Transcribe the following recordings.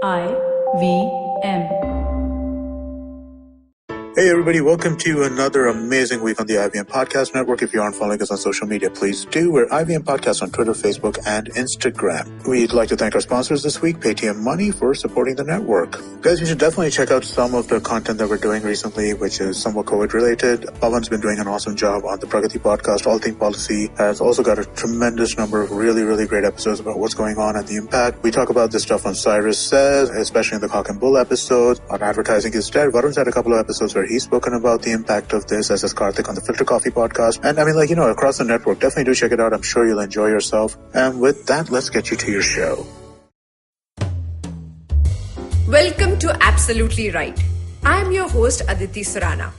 IVM. Hey everybody, welcome to another amazing week on the IVM Podcast Network. If you aren't following us on social media, please do. We're IVM Podcast on Twitter, Facebook, and Instagram. We'd like to thank our sponsors this week, Paytm Money, for supporting the network. Guys, you should definitely check out some of the content that we're doing recently, which is somewhat COVID-related. Pavan's been doing an awesome job on the Pragati Podcast. All Thing Policy has also got a tremendous number of really great episodes about what's going on and the impact. We talk about this stuff on Cyrus Says, especially in the Cock and Bull episode. On Advertising Instead, Varun's had a couple of episodes where he's spoken about the impact of this, as is Karthik on the Filter Coffee podcast. And I mean, across the network, definitely do check it out. I'm sure you'll enjoy yourself. And with that, let's get you to your show. Welcome to Absolutely Right. I am your host Aditi Surana.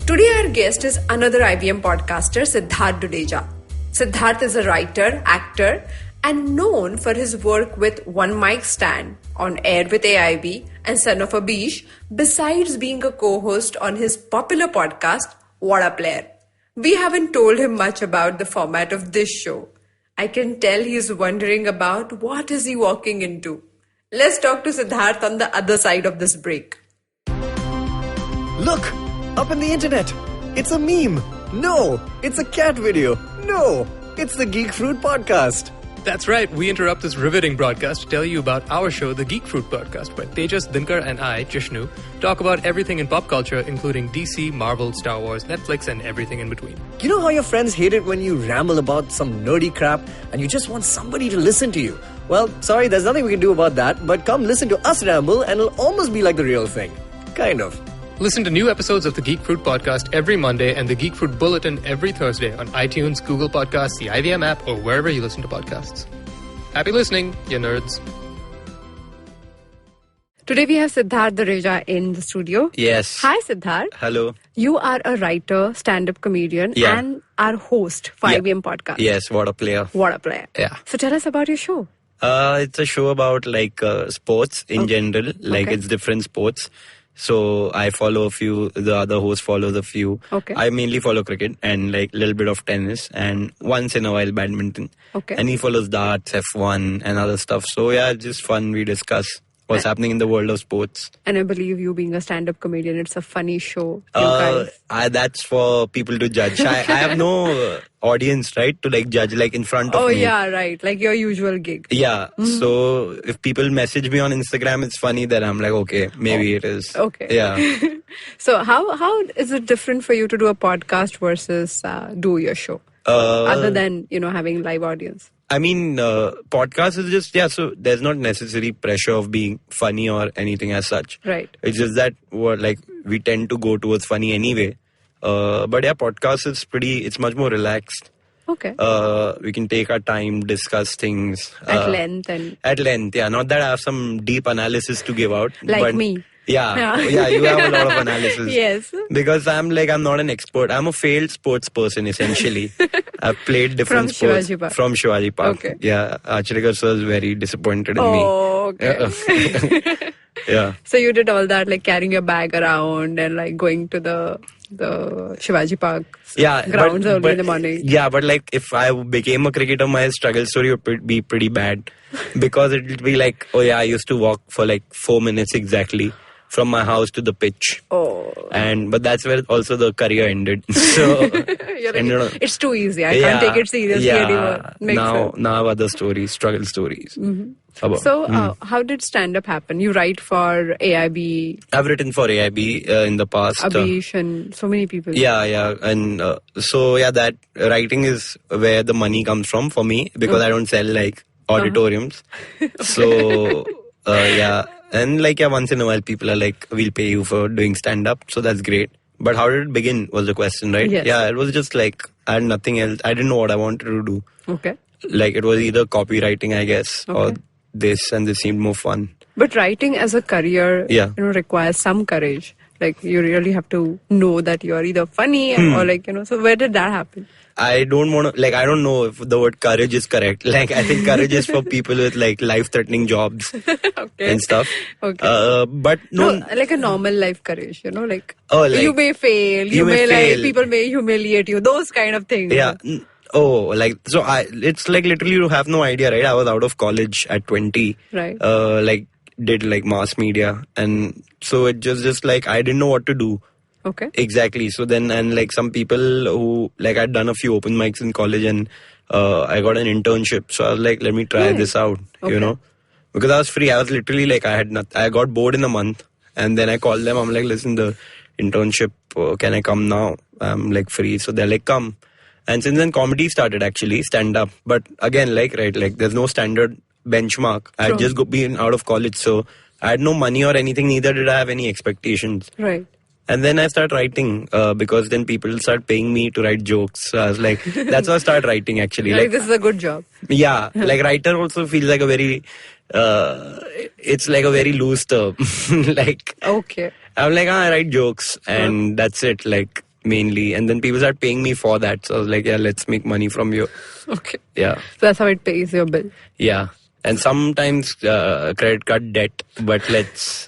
Today our guest is another IVM podcaster, Siddharth Dudeja. Siddharth is a writer, actor, and known for his work with One Mic Stand, On Air with AIB, and Son of a Beach, besides being a co-host on his popular podcast, What a Player. We haven't told him much about the format of this show. I can tell he's wondering about what is he walking into. Let's talk to Siddharth on the other side of this break. Look! Up in the internet! It's a meme! No! It's a cat video! No! It's the Geek Fruit Podcast! That's right, we interrupt this riveting broadcast to tell you about our show, The Geek Fruit Podcast, where Tejas, Dinkar and I, Jishnu, talk about everything in pop culture, including DC, Marvel, Star Wars, Netflix, and everything in between. You know how your friends hate it when you ramble about some nerdy crap and you just want somebody to listen to you? Well, sorry, there's nothing we can do about that, but come listen to us ramble and it'll almost be like the real thing. Kind of. Listen to new episodes of the Geek Fruit Podcast every Monday and the Geek Fruit Bulletin every Thursday on iTunes, Google Podcasts, the IVM app, or wherever you listen to podcasts. Happy listening, you nerds. Today we have Siddharth Dudeja in the studio. Yes. Hi Siddharth. Hello. You are a writer, stand-up comedian, and our host for IVM Podcast. Yes, What a Player. What a Player. Yeah. So tell us about your show. It's a show about sports in general. It's different sports. So I follow a few, the other host follows a few. Okay. I mainly follow cricket and a little bit of tennis and once in a while badminton. Okay. And he follows darts, F1 and other stuff. So yeah, it's just fun. We discuss what's happening in the world of sports. And I believe you being a stand-up comedian, it's a funny show. You guys. That's for people to judge. I have no audience, right, to judge in front of me. Oh yeah, right. Like your usual gig. Yeah. So if people message me on Instagram, it's funny that I'm like, okay, maybe it is. Okay. Yeah. So how is it different for you to do a podcast versus do your show? Other than, having live audience. I mean, podcast is just, so there's not necessary pressure of being funny or anything as such. Right. It's just that we tend to go towards funny anyway. But yeah, podcast is it's much more relaxed. Okay. We can take our time, discuss things. At length. At length, yeah. Not that I have some deep analysis to give out. Like me. Yeah, you have a lot of analysis. Yes. Because I'm not an expert. I'm a failed sports person, essentially. I've played different sports. From Shivaji Park. Okay. Yeah, Achrekar sir is very disappointed in me. Oh, okay. Yeah. So you did all that, carrying your bag around and going to the Shivaji Park grounds early in the morning. Yeah, but if I became a cricketer, my struggle story would be pretty bad. Because it would be I used to walk for 4 minutes exactly from my house to the pitch. Oh. But that's where also the career ended. So it's too easy. I can't take it seriously anymore. Now other stories, struggle stories. Mm-hmm. So how did stand-up happen? You write for AIB. I've written for AIB in the past. Abish and so many people. Yeah. And that writing is where the money comes from for me because I don't sell auditoriums. So and once in a while people are we'll pay you for doing stand-up, so that's great. But how did it begin was the question, right? Yes. Yeah, it was just I had nothing else. I didn't know what I wanted to do. Okay. It was either copywriting, I guess, or this, and this seemed more fun. But writing as a career requires some courage. You really have to know that you're either funny or so where did that happen? I don't want to, I don't know if the word courage is correct. I think courage is for people with life-threatening jobs and stuff. Okay. But no. A normal life courage, you may fail, you may people may humiliate you, those kind of things. Yeah. Oh, it's literally you have no idea, right? I was out of college at 20. Right. did like mass media, and so it just like I didn't know what to do. Okay. Exactly. So then, and like some people who, like, I'd done a few open mics in college, and I got an internship. So I was like, let me try this out, you know, because I was free. I was literally like, I got bored in a month, and then I called them. I'm like, listen, the internship, can I come now? I'm like free. So they're like, come. And since then, comedy started actually, stand up. But again, like, right, like there's no standard benchmark. I had just been out of college, so I had no money or anything. Neither did I have any expectations. Right. And then I started writing because then people start paying me to write jokes. So I was like, that's how I started writing actually. Like, this is a good job. Yeah, like writer also feels like a very, it's like a very loose term. Like, Okay. I'm like, I write jokes and that's it, like mainly. And then people start paying me for that. So I was like, yeah, let's make money from you. Okay. Yeah. So that's how it pays your bill. Yeah. And sometimes credit card debt, but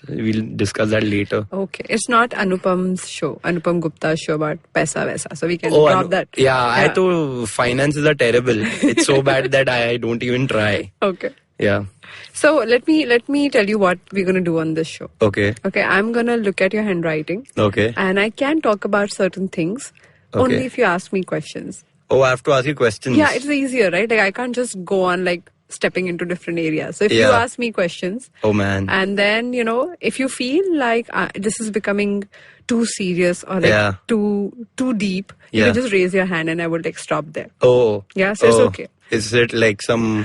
we'll discuss that later. Okay. It's not Anupam's show, Anupam Gupta's show about Paisa Vaisa. So we can drop that. Yeah, I thought finances are terrible. It's so bad that I don't even try. Okay. Yeah. So let me tell you what we're going to do on this show. Okay. Okay. I'm going to look at your handwriting. Okay. And I can talk about certain things only if you ask me questions. Oh, I have to ask you questions. Yeah, it's easier, right? Like I can't just go on like stepping into different areas. So if you ask me questions, oh man, and then if you feel like this is becoming too serious or like too deep, you can just raise your hand and I will like stop there. Oh, yeah, so it's okay. Is it like some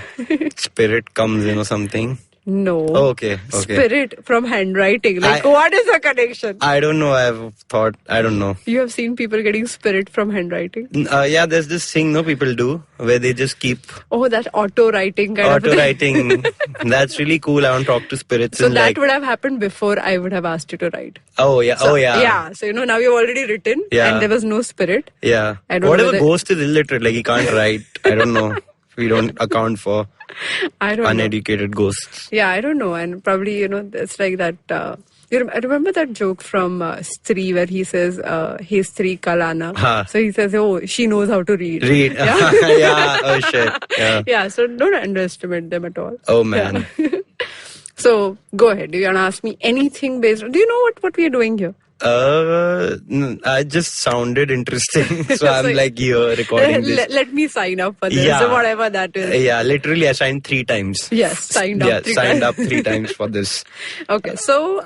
spirit comes in or something? No. Oh, okay. Spirit from handwriting. Like, what is the connection? I don't know. I've thought, I don't know. You have seen people getting spirit from handwriting? Yeah, there's this thing, no, people do, where they just keep... Oh, that auto-writing kind of thing. Auto-writing. That's really cool. I want to talk to spirits. So that would have happened before I would have asked you to write. Oh, yeah. So, Yeah, so now you've already written and there was no spirit. Yeah. Whatever ghost is illiterate, like he can't write. I don't know. We don't account for uneducated ghosts. Yeah, I don't know. And probably, it's like that. I remember that joke from Stree where he says, hey Stree Kalana. So he says, oh, she knows how to read. Yeah. Yeah. Oh shit. Yeah. Yeah. So don't underestimate them at all. Oh man. Yeah. So go ahead. Do you want to ask me anything based on... Do you know what we are doing here? I just sounded interesting, so I'm like here recording this. Let me sign up for this, so whatever that is. Yeah, literally I signed 3 times. Yes, signed up 3 times for this. Okay, so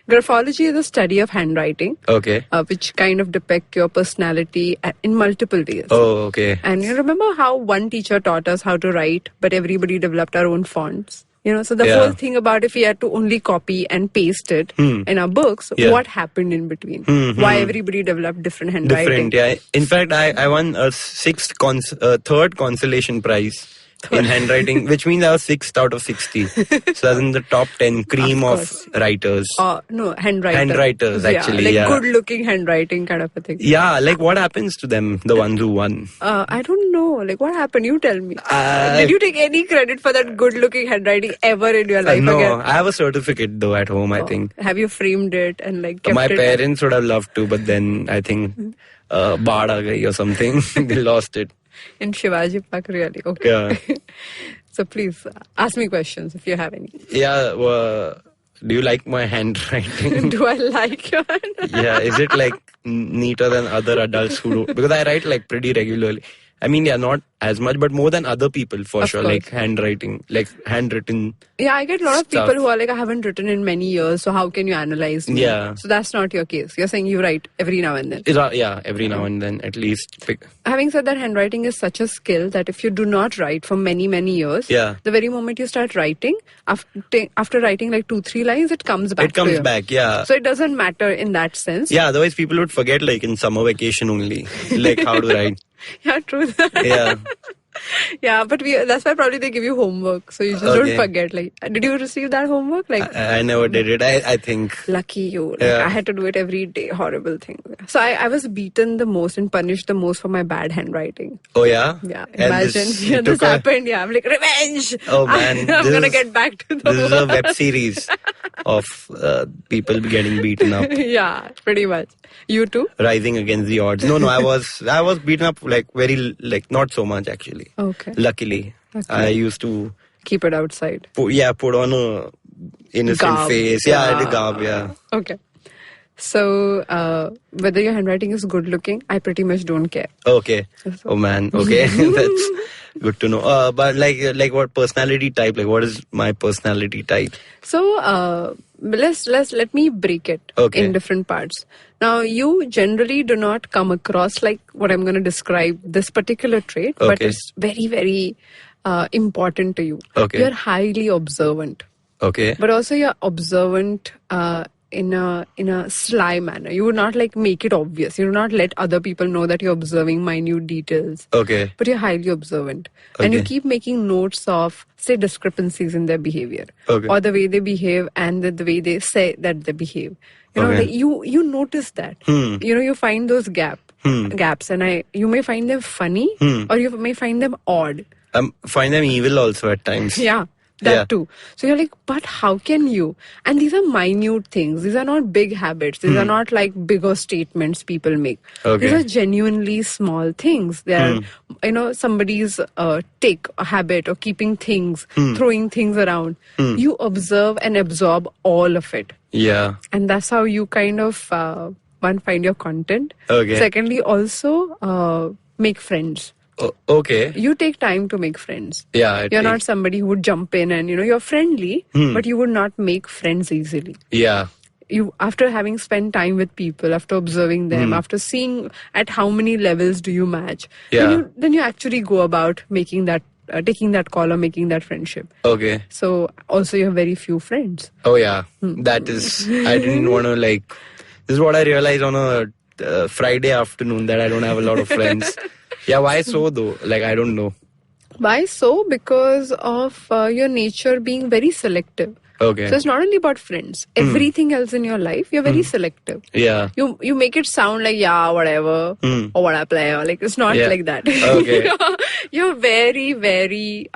graphology is a study of handwriting. Okay. Which kind of depict your personality in multiple ways. Oh, okay. And you remember how one teacher taught us how to write, but everybody developed our own fonts? So the whole thing about if we had to only copy and paste it in our books, what happened in between? Why everybody developed different handwriting? Different, yeah. In fact, I won a third consolation prize in handwriting, which means I was 6th out of 60. So I was in the top 10 cream of writers. No, handwriters. Handwriters, actually, good-looking handwriting kind of a thing. Yeah, like what happens to them, the ones who won? I don't know. Like what happened? You tell me. Did you take any credit for that good-looking handwriting ever in your life no, again? I have a certificate though at home, I think. Have you framed it and like kept My it? parents would have loved to, but then I think baad aa gayi or something. They lost it. In Shivaji Park, really? Okay. Yeah. So please ask me questions if you have any. Yeah. Do you like my handwriting? Do I like your handwriting? Yeah. Is it like neater than other adults who do? Because I write like pretty regularly. I mean, yeah, not as much, but more than other people for sure. Like handwriting, like handwritten. Yeah, I get a lot of people who are like, I haven't written in many years, so how can you analyze me? Yeah. So that's not your case. You're saying you write every now and then. Yeah, every now and then at least. Having said that, handwriting is such a skill that if you do not write for many, many years, the very moment you start writing, after writing like 2-3 lines, it comes back. It comes back, yeah. So it doesn't matter in that sense. Yeah, otherwise people would forget like in summer vacation only, like how to write. Yeah, true. Yeah. Yeah, but that's why probably they give you homework, so you just don't forget. Like, did you receive that homework? Like, I never did it. I think. Lucky you. Like, I had to do it every day. Horrible thing. So I was beaten the most and punished the most for my bad handwriting. Oh yeah. Yeah. Imagine this happened. Yeah, I'm like revenge. Oh man, I'm gonna get back to the. This is a web series of people getting beaten up. Yeah, pretty much. You too? Rising against the odds. No, I was beaten up like not so much actually. Okay. Luckily. I used to keep it outside. Put on a innocent Garb. face. Yeah, the garb, yeah. Okay. So, whether your handwriting is good looking, I pretty much don't care. Okay. Oh man. Okay. That's good to know. But like what personality type? Like what is my personality type? So, let me break it Okay. in different parts. Now, you generally do not come across like what I'm going to describe this particular trait, but Okay. it's very, very important to you. Okay. You're highly observant, Okay. but also you're observant in a sly manner. You would not like make it obvious. You do not let other people know that you're observing minute details. Okay. But you're highly observant. And you Okay. keep making notes of, say, discrepancies in their behavior. Okay. Or the way they behave and the way they say that they behave. You know, Okay. like you notice that. You know, you find those gaps. And you may find them funny or you may find them odd. Find them evil also at times. Yeah. That Yeah. too. So you're like, but how can you? And these are minute things. These are not big habits. These are not like bigger statements people make. Okay. These are genuinely small things. They are, you know, somebody's tick, a habit, or keeping things, throwing things around. You observe and absorb all of it. Yeah. And that's how you kind of, one, find your content. Okay. Secondly, also make friends. Okay. You take time to make friends. Yeah. You're not somebody who would jump in and, you know, you're friendly, but you would not make friends easily. Yeah. You, after having spent time with people, after observing them, after seeing at how many levels do you match, Yeah. then you actually go about making that, taking that call or making that friendship. Okay. So also you have very few friends. Oh yeah. That is. I didn't want to like. This is what I realized on a Friday afternoon that I don't have a lot of friends. Yeah, why so though? Like, I don't know. Why so? Because of your nature being very selective. Okay. So it's not only about friends. Everything else in your life, you're very selective. Yeah. You make it sound like, yeah, whatever, or what I play, or like, it's not Yeah. like that. Okay. You're very, very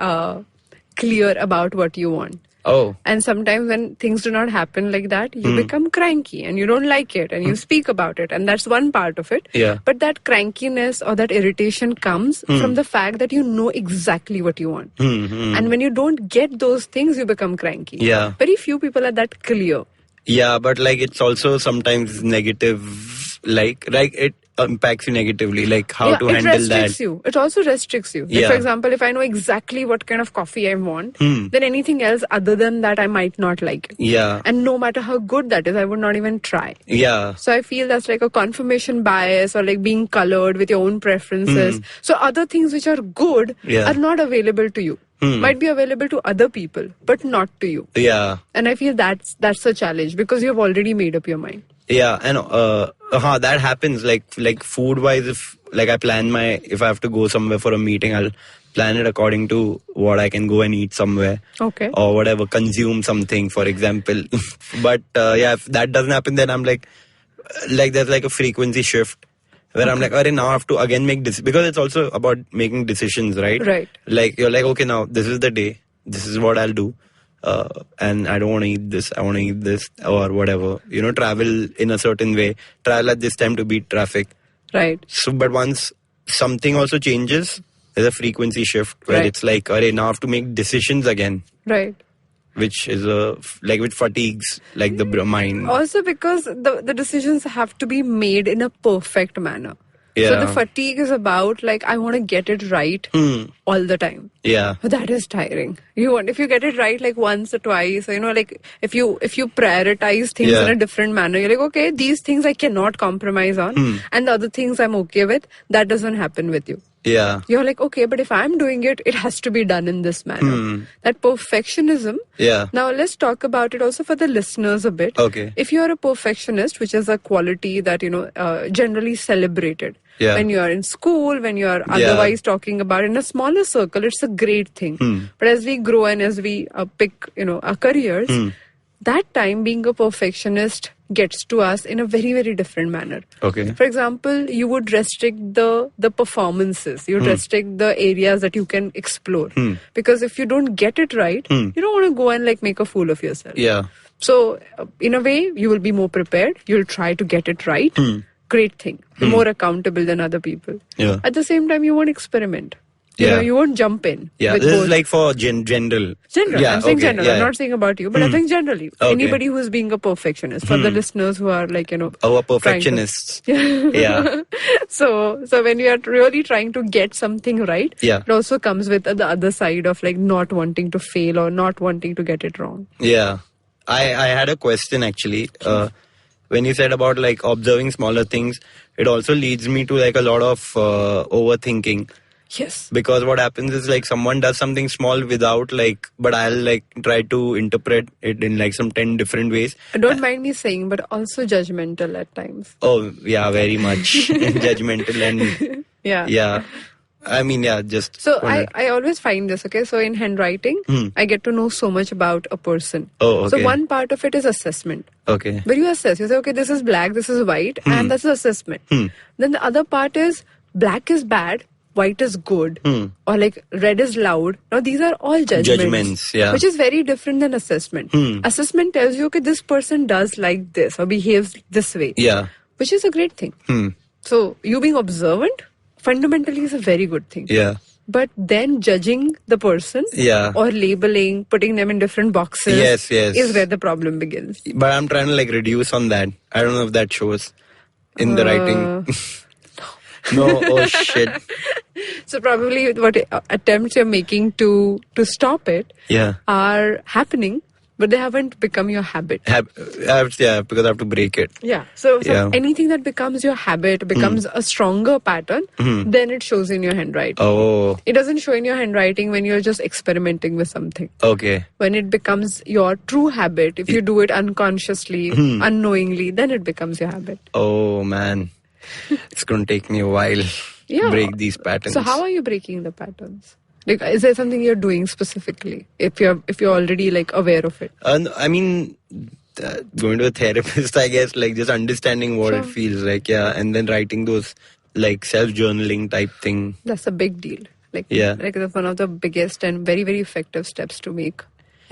clear about what you want. Oh. And sometimes when things do not happen like that, you become cranky and you don't like it and you speak about it. And that's one part of it. Yeah. But that crankiness or that irritation comes from the fact that you know exactly what you want. And when you don't get those things, you become cranky. Yeah. Very few people are that clear. Yeah, but like it's also sometimes negative. Like it impacts you negatively. Like how to it handle restricts that. you. It also restricts you. Like, Yeah. for example, if I know exactly what kind of coffee I want, then anything else other than that, I might not like it. Yeah. And no matter how good that is, I would not even try. Yeah. So I feel that's like a confirmation bias or like being colored with your own preferences. So other things which are good Yeah. are not available to you. Might be available to other people, but not to you. Yeah. And I feel that's a challenge because you have already made up your mind. Yeah, and that happens like food wise. If like I plan if I have to go somewhere for a meeting, I'll plan it according to what I can go and eat somewhere. Okay. Or whatever, consume something, for example. But yeah, if that doesn't happen, then I'm like there's like a frequency shift where I'm like, alright, now I have to again make this, because it's also about making decisions, right? Right. Like you're like, okay, now this is the day, this is what I'll do. And I don't want to eat this, I want to eat this, or whatever. You know, travel in a certain way. Travel at this time to beat traffic. Right. So, but once something also changes, there's a frequency shift where Right. it's like, alright, now I have to make decisions again, Right. which is which fatigues like the mind. Also because the decisions have to be made in a perfect manner. So Yeah. the fatigue is about like, I want to get it right all the time. Yeah. But that is tiring. If you get it right like once or twice, you know, like if you prioritize things Yeah. in a different manner, you're like, okay, these things I cannot compromise on, and the other things I'm okay with. That doesn't happen with you. Yeah. You're like, okay, but if I'm doing it, it has to be done in this manner. That perfectionism. Yeah. Now let's talk about it also for the listeners a bit. Okay. If you're a perfectionist, which is a quality that, you know, generally celebrated. Yeah. When you're in school, when you're otherwise talking about it in a smaller circle, it's a great thing. But as we grow and as we pick, you know, our careers, that time being a perfectionist gets to us in a very, very different manner. Okay. For example, you would restrict the performances. You would restrict the areas that you can explore. Because if you don't get it right, you don't want to go and like make a fool of yourself. Yeah. So in a way, you will be more prepared. You'll try to get it right. Great thing. You're more accountable than other people. Yeah. At the same time, you won't experiment. You know, you won't jump in. Yeah, with this both. is like for general. General. Yeah, I'm saying okay, general. I'm not saying about you, but I'm saying generally. Okay. Anybody who's being a perfectionist. For the listeners who are like, Our trying to- perfectionists. Yeah. So when you are really trying to get something right, Yeah. it also comes with the other side of like not wanting to fail or not wanting to get it wrong. Yeah. I had a question actually. When you said about like observing smaller things, it also leads me to like a lot of overthinking. Yes. Because what happens is like someone does something small without like, but I'll like try to interpret it in like some 10 different ways. Don't mind me saying, but also judgmental at times. Oh, yeah, very much judgmental and Yeah. I mean, yeah, just. So wanted- I always find this, okay? So in handwriting, I get to know so much about a person. Oh, So okay. one part of it is assessment. Okay. Where you assess, you say, okay, this is black, this is white, and that's assessment. Then the other part is black is bad, white is good, or like red is loud. Now these are all Judgments, yeah. which is very different than assessment. Assessment tells you, okay, this person does like this or behaves this way, Yeah. which is a great thing. So you being observant fundamentally is a very good thing. Yeah. But then judging the person Yeah. or labeling, putting them in different boxes Yes. is where the problem begins. But I'm trying to like reduce on that. I don't know if that shows in the writing. No, oh shit. So probably what attempts you're making to stop it Yeah. are happening, but they haven't become your habit. Yeah, because I have to break it. Yeah. So Yeah. anything that becomes your habit, becomes a stronger pattern, then it shows in your handwriting. Oh, It doesn't show in your handwriting when you're just experimenting with something. okay. When it becomes your true habit, if you do it unconsciously, unknowingly, then it becomes your habit. Oh man. It's going to take me a while Yeah. to break these patterns. So how are you breaking the patterns? Like, is there something you're doing specifically if you're already like aware of it? I mean, going to a therapist, I guess, like just understanding what it Sure. feels like, yeah, and then writing those like self-journaling type thing. That's a big deal. Like, Yeah. like that's one of the biggest and very, very effective steps to make.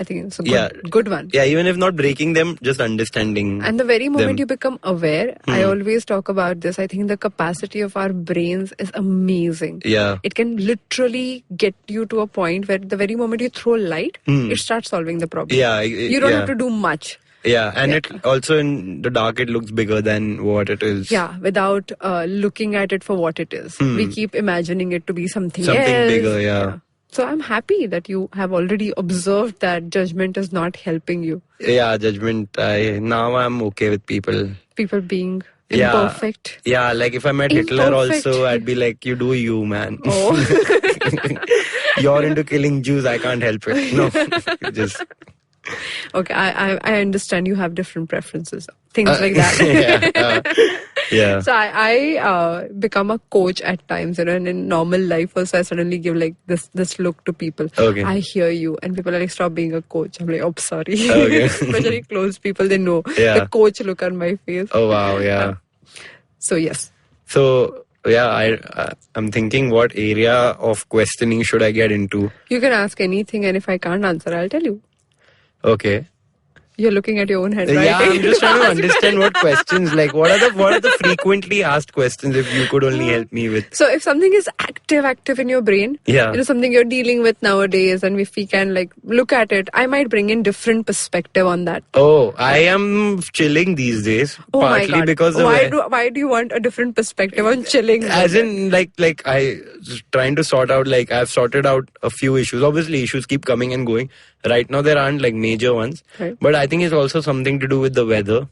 I think it's a Yeah. good one. Yeah, even if not breaking them, just understanding. And the very moment them. you become aware, I always talk about this. I think the capacity of our brains is amazing. Yeah. It can literally get you to a point where the very moment you throw light, it starts solving the problem. Yeah, You don't yeah. have to do much. Yeah, and it also in the dark it looks bigger than what it is. Yeah, without looking at it for what it is. We keep imagining it to be something else. Bigger, yeah. So I'm happy that you have already observed that judgment is not helping you. Yeah, judgment. Now I'm okay with people. People being Yeah. imperfect. Yeah, like if I met Hitler Imperfect. also, I'd be like, you do you, man. Oh. You're into killing Jews, I can't help it. No, just... Okay, I understand you have different preferences. Things like that. Yeah. So I become a coach at times, and in normal life also I suddenly give like this look to people. Okay. I hear you, and people are like, stop being a coach. I'm like, oh, sorry. Okay. Especially close people, they know Yeah. the coach look on my face. Oh, wow, yeah. So yes. So, yeah, I'm thinking what area of questioning should I get into? You can ask anything, and if I can't answer, I'll tell you. Okay. You're looking at your own handwriting. Yeah, I'm just trying to understand what questions, like what are the frequently asked questions if you could only help me with. So if something is active in your brain, Yeah. Something you're dealing with nowadays, and if we can like look at it, I might bring in different perspective on that. Oh, I am chilling these days, Oh my partly God. because of why do you want a different perspective on chilling? as in like I trying to sort out, like I've sorted out a few issues. Obviously issues keep coming and going. Right now there aren't like major ones, Right. but I think it's also something to do with the weather,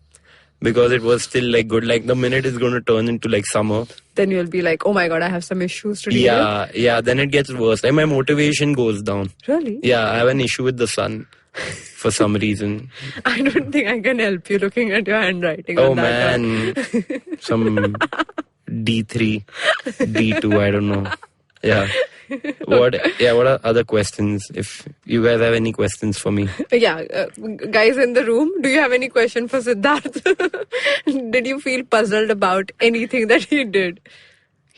because it was still like good. Like the minute it's going to turn into like summer, Then you'll be like, oh my God, I have some issues to deal with. yeah, then it gets worse. Like my motivation goes down. Really? Yeah, I have an issue with the sun for some reason. I don't think I can help you looking at your handwriting. Oh on that one. man, some D3, D2, I don't know. Yeah. What are other questions? If you guys have any questions for me. Yeah, guys in the room, do you have any question for Siddharth? Did you feel puzzled about anything that he did?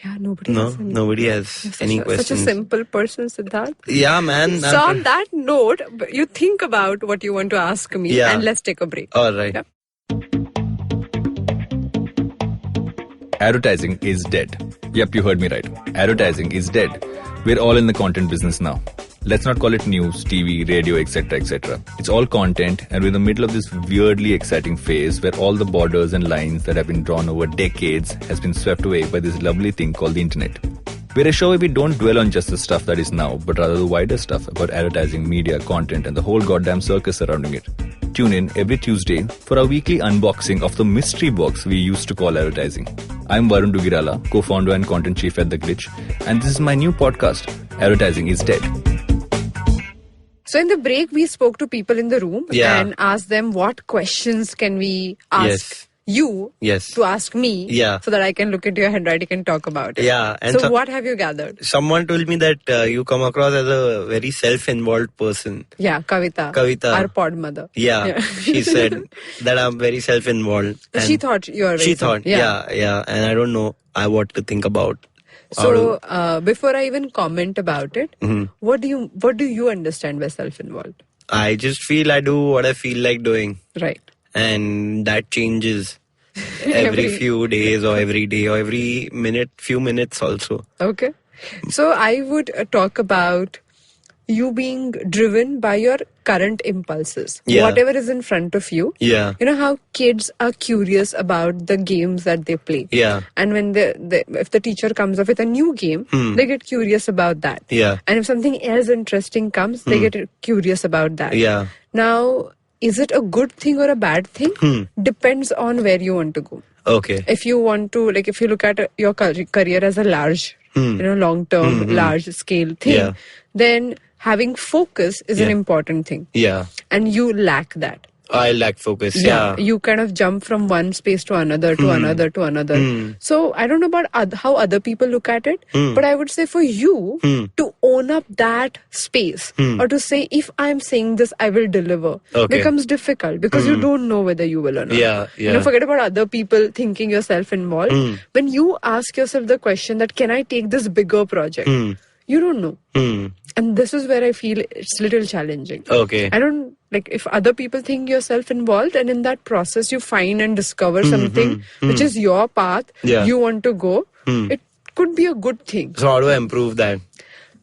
Yeah, nobody No, has any. nobody has any questions. Such a simple person, Siddharth. Yeah, man. So on that note, you think about what you want to ask me, Yeah. and let's take a break. All right. Yeah. Advertising is dead. Yep, you heard me right. Advertising is dead. We're all in the content business now. Let's not call it news, TV, radio, etc., etc. It's all content, and we're in the middle of this weirdly exciting phase where all the borders and lines that have been drawn over decades has been swept away by this lovely thing called the internet. We're a show where we don't dwell on just the stuff that is now, but rather the wider stuff about advertising, media, content, and the whole goddamn circus surrounding it. Tune in every Tuesday for our weekly unboxing of the mystery box we used to call advertising. I'm Varun Dugirala, co-founder and content chief at The Glitch, and this is my new podcast, Advertising is Dead. So in the break, we spoke to people in the room Yeah. and asked them what questions can we ask Yes. you Yes. to ask me Yeah. so that I can look into your handwriting and talk about it. Yeah, and So so- what have you gathered? Someone told me that you come across as a very self-involved person. Yeah, Kavita. Our pod mother. Yeah, she said that I'm very self-involved. She and thought you are very She thought, yeah, and I don't know what to think about. So before I even comment about it, Mm-hmm. what do you understand by self-involved? I just feel I do what I feel like doing, Right. and that changes every few days or every day or every minute, few minutes also. Okay. So I would talk about you being driven by your current impulses. Yeah. Whatever is in front of you. Yeah. You know how kids are curious about the games that they play. Yeah. And when if the teacher comes up with a new game, they get curious about that. Yeah. And if something else interesting comes, they get curious about that. Yeah. Now, is it a good thing or a bad thing? Depends on where you want to go. Okay. If you want to, like, if you look at your career as a large, long-term, large-scale thing, Yeah. then having focus is an Yeah. important thing. Yeah. And you lack that. I lack focus. Yeah. You kind of jump from one space to another, to another, to another. So I don't know about how other people look at it, but I would say for you to own up that space or to say, if I'm saying this, I will deliver, Okay. becomes difficult because you don't know whether you will or not. Yeah, You know, yeah. forget about other people thinking yourself involved. When you ask yourself the question that, can I take this bigger project? You don't know. And this is where I feel it's little challenging. Okay. I don't, like, if other people think you're self-involved and in that process you find and discover something which is your path, Yeah. you want to go, it could be a good thing. So how do I improve that?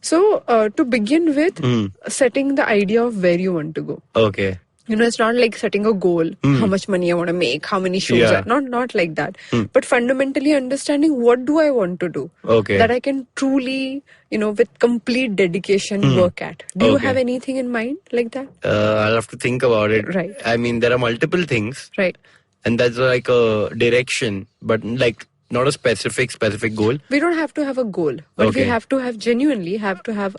So to begin with, setting the idea of where you want to go. Okay. You know, it's not like setting a goal, how much money I want to make, how many shows, Yeah. not like that. But fundamentally understanding what do I want to do. Okay. That I can truly, with complete dedication work at. Do you Okay. have anything in mind like that? I'll have to think about it. Right. I mean, there are multiple things, Right. and that's like a direction, but like not a specific goal. We don't have to have a goal, but we Okay. have to have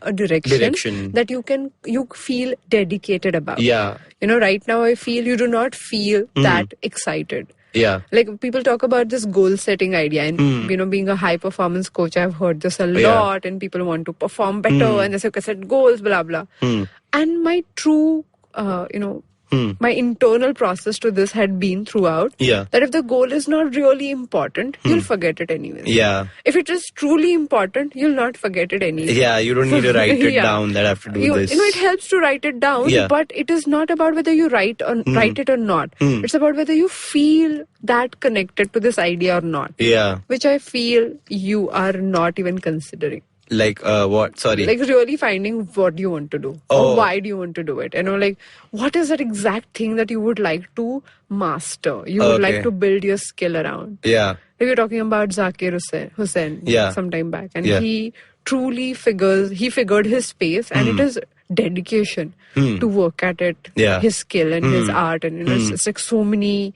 a direction that you feel dedicated about. Yeah. Right now I feel you do not feel that excited. Yeah. Like people talk about this goal setting idea and being a high performance coach, I've heard this a Yeah. lot, and people want to perform better and they say, okay, set goals, blah blah. And my true my internal process to this had been throughout Yeah. that if the goal is not really important, you'll forget it anyway. Yeah. If it is truly important, you'll not forget it anyway. Yeah. You don't need to write it Yeah. down that I have to do this. It helps to write it down, Yeah. but it is not about whether you write it or not. It's about whether you feel that connected to this idea or not, Yeah. which I feel you are not even considering. Like what? Sorry. Like really finding what you want to do Oh. or why do you want to do it. Like what is that exact thing that you would like to master? You would like Okay. to build your skill around. Yeah. We were talking about Zakir Hussain Yeah. some time back, and Yeah. he truly figured his space, and it is dedication to work at it, Yeah. his skill and his art, and it's like so many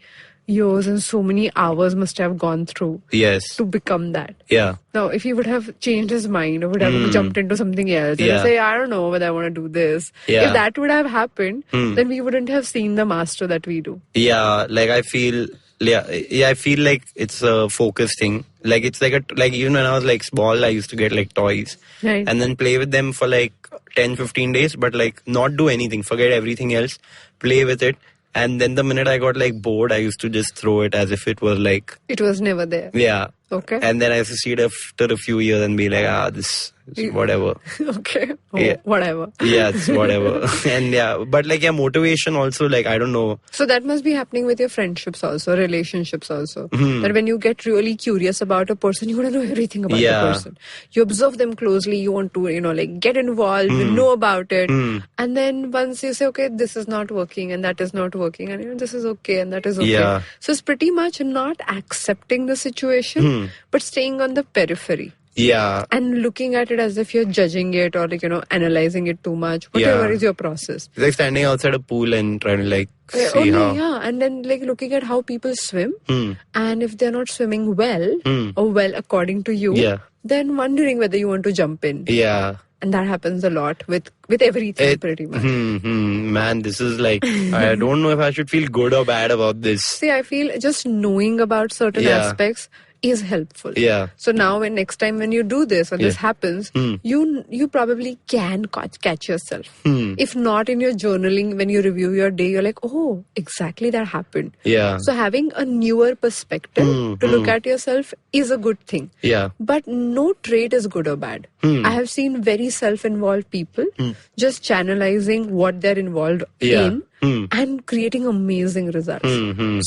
years and so many hours must have gone through Yes. to become that. Yeah. Now, if he would have changed his mind or would have jumped into something else and Yeah. say, I don't know whether I want to do this. Yeah. If that would have happened, then we wouldn't have seen the master that we do. Yeah. Like I feel. Yeah. I feel like it's a focus thing. Like it's like even when I was like small, I used to get like toys Right. and then play with them for like 10-15 days, but like not do anything, forget everything else, play with it. And then the minute I got like bored, I used to just throw it as if it was like, It was never there. yeah. Okay. And then I succeed after a few years and be like, this is whatever. Okay. Oh, Yeah. whatever. Yeah, it's whatever. And yeah, but like, yeah, motivation also, like, I don't know. So that must be happening with your friendships also, relationships also. That when you get really curious about a person, you want to know everything about the person. You observe them closely, you want to, like get involved, know about it. And then once you say, okay, this is not working and that is not working and this is okay and that is okay. Yeah. So it's pretty much not accepting the situation, but staying on the periphery. Yeah. And looking at it as if you're judging it or analyzing it too much. Whatever is your process. It's like standing outside a pool and trying to like see how. Yeah, and then like looking at how people swim, and if they're not swimming well or well according to you, then wondering whether you want to jump in. Yeah. And that happens a lot with everything pretty much. Man, this is like, I don't know if I should feel good or bad about this. See, I feel just knowing about certain aspects is helpful. Yeah. So now next time when you do this or this happens, you probably can catch yourself. If not in your journaling, when you review your day, you're like, oh, exactly that happened. Yeah. So having a newer perspective to look at yourself is a good thing. Yeah. But no trait is good or bad. I have seen very self-involved people just channelizing what they're involved in and creating amazing results.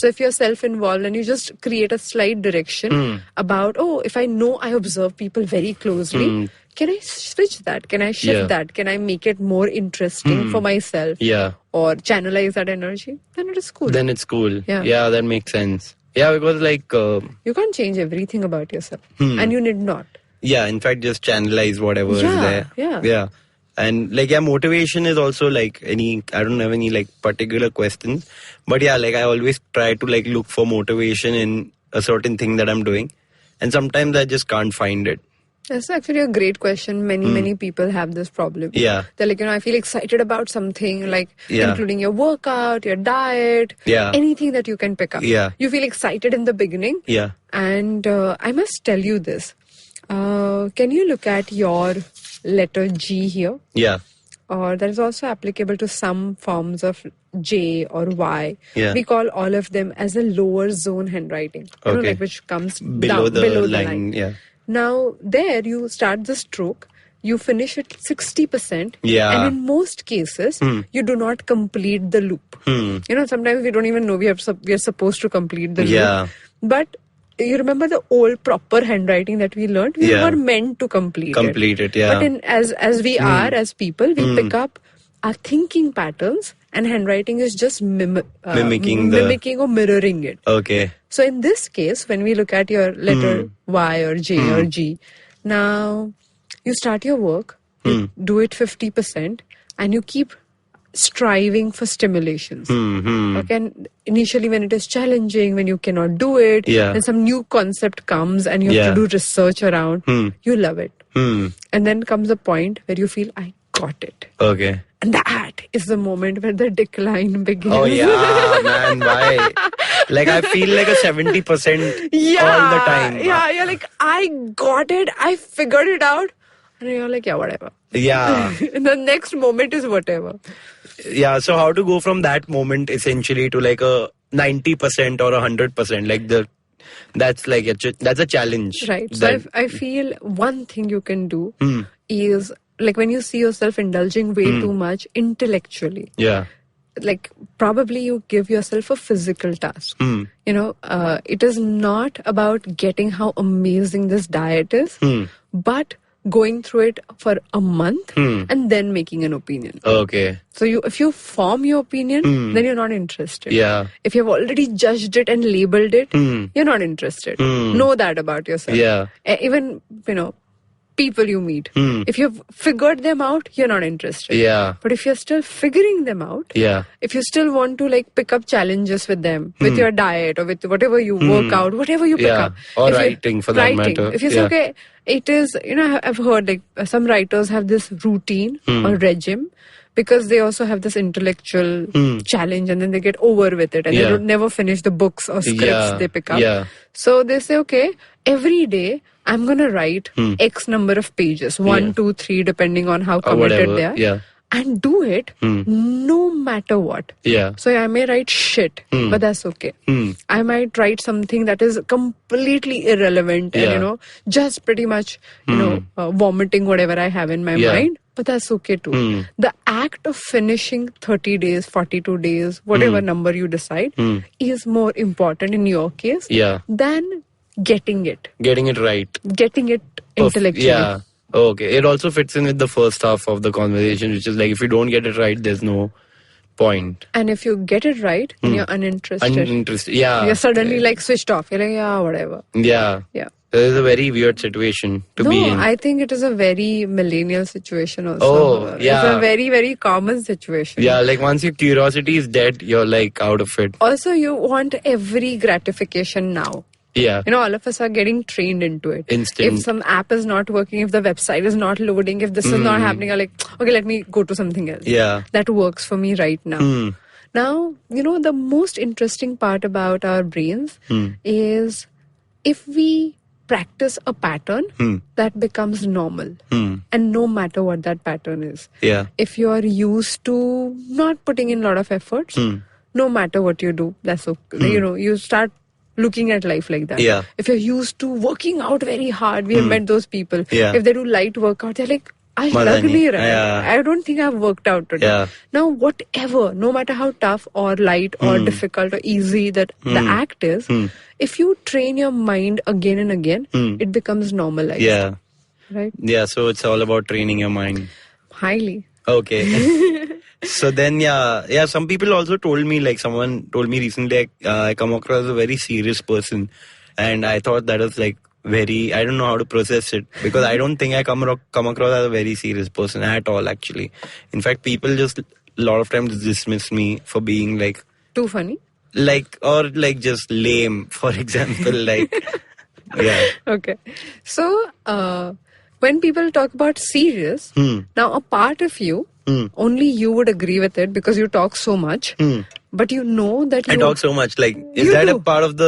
So if you're self-involved and you just create a slight direction about, if I know I observe people very closely, can I switch that? Can I shift that? Can I make it more interesting for myself? Yeah. Or channelize that energy? Then it is cool. Then it's cool. Yeah. That makes sense. Yeah, because like... you can't change everything about yourself. And you need not. Yeah, in fact, just channelize whatever is there. Yeah. And like, motivation is also like I don't have any like particular questions. But yeah, like I always try to like look for motivation in a certain thing that I'm doing. And sometimes I just can't find it. That's actually a great question. Many people have this problem. Yeah. They're like, I feel excited about something, like including your workout, your diet, anything that you can pick up. Yeah. You feel excited in the beginning. Yeah. And I must tell you this. Can you look at your letter G here? Yeah. Or that is also applicable to some forms of J or Y. Yeah. We call all of them as a lower zone handwriting. You know, like which comes below the line. Yeah. Now, there you start the stroke, you finish it 60%, Yeah. and in most cases, you do not complete the loop. Sometimes we don't even know we are supposed to complete the loop. But you remember the old proper handwriting that we learned? We were meant to complete it. Yeah. But as we are, as people, we pick up our thinking patterns, and handwriting is just mimicking or mirroring it. Okay. So in this case, when we look at your letter Y or J or G, now you start your work, you do it 50%, and you keep striving for stimulations. Okay, and initially when it is challenging, when you cannot do it, and some new concept comes and you have to do research around, you love it. And then comes a point where you feel, I got it. Okay. And that is the moment where the decline begins. Oh yeah, man, why? Like I feel like a 70% all the time. Yeah, you're like, I got it, I figured it out. And you're like, whatever. Yeah. And the next moment is whatever. Yeah, so how to go from that moment essentially to like a 90% or 100%? Like that's like that's a challenge. Right. So I feel one thing you can do is like when you see yourself indulging way too much intellectually. Yeah. Like probably you give yourself a physical task. It is not about getting how amazing this diet is, but going through it for a month and then making an opinion. Okay. So if you form your opinion, then you're not interested. Yeah. If you've already judged it and labeled it, you're not interested. Know that about yourself. Yeah. Even, people you meet. If you've figured them out, you're not interested. Yeah. But if you're still figuring them out, if you still want to like pick up challenges with them, with your diet or with whatever you work out, whatever you pick up. Or writing for that matter. If you say, okay, it is, I've heard like some writers have this routine or regime because they also have this intellectual challenge and then they get over with it and they don't never finish the books or scripts they pick up. Yeah. So they say, okay, every day I'm going to write X number of pages, 1, 2, 3, depending on how committed they are. Yeah. and do it no matter what. Yeah. So I may write shit, but that's okay. I might write something that is completely irrelevant and, Yeah. you know, just pretty much, you know, vomiting whatever I have in my Yeah. mind. But that's okay too. The act of finishing 30 days, 42 days, whatever number you decide, is more important in your case Yeah. than getting it right. intellectually. Yeah. Okay. It also fits in with the first half of the conversation, which is like if you don't get it right, there's no point. And if you get it right, then you're uninterested. Uninterested. Yeah. You're suddenly like switched off. You're like, yeah, whatever. Yeah. Yeah. It is a very weird situation to be in. No, I think it is a very millennial situation also. Oh, yeah. It's a very, very common situation. Yeah, like once your curiosity is dead, you're like out of it. Also, you want every gratification now. Yeah. You know, all of us are getting trained into it. Instant. If some app is not working, if the website is not loading, if this is not happening, you're like, okay, let me go to something else. Yeah. That works for me right now. Now, you know, the most interesting part about our brains is if we practice a pattern, that becomes normal. And no matter what that pattern is. Yeah. If you are used to not putting in a lot of efforts, no matter what you do, that's okay. You know, you start looking at life like that. Yeah. If you're used to working out very hard, we have met those people. Yeah. If they do light workout, they're like, I Maza lag nahi. nahi raha. Yeah. I don't think I've worked out today. Yeah. Now, whatever, no matter how tough or light or difficult or easy that the act is, if you train your mind again and again, it becomes normalized. Yeah. Right? Yeah, so it's all about training your mind. Highly. Okay. So then, yeah, some people also told me, like someone told me recently, I come across as a very serious person. And I thought that was like I don't know how to process it because I don't think I come across as a very serious person at all, actually. In fact, people just a lot of times dismiss me for being like, Too funny? or just lame, for example, like, yeah. Okay. So, when people talk about serious, now a part of you, only you would agree with it because you talk so much. But you know that you... I talk so much. Like, is You that do. a part of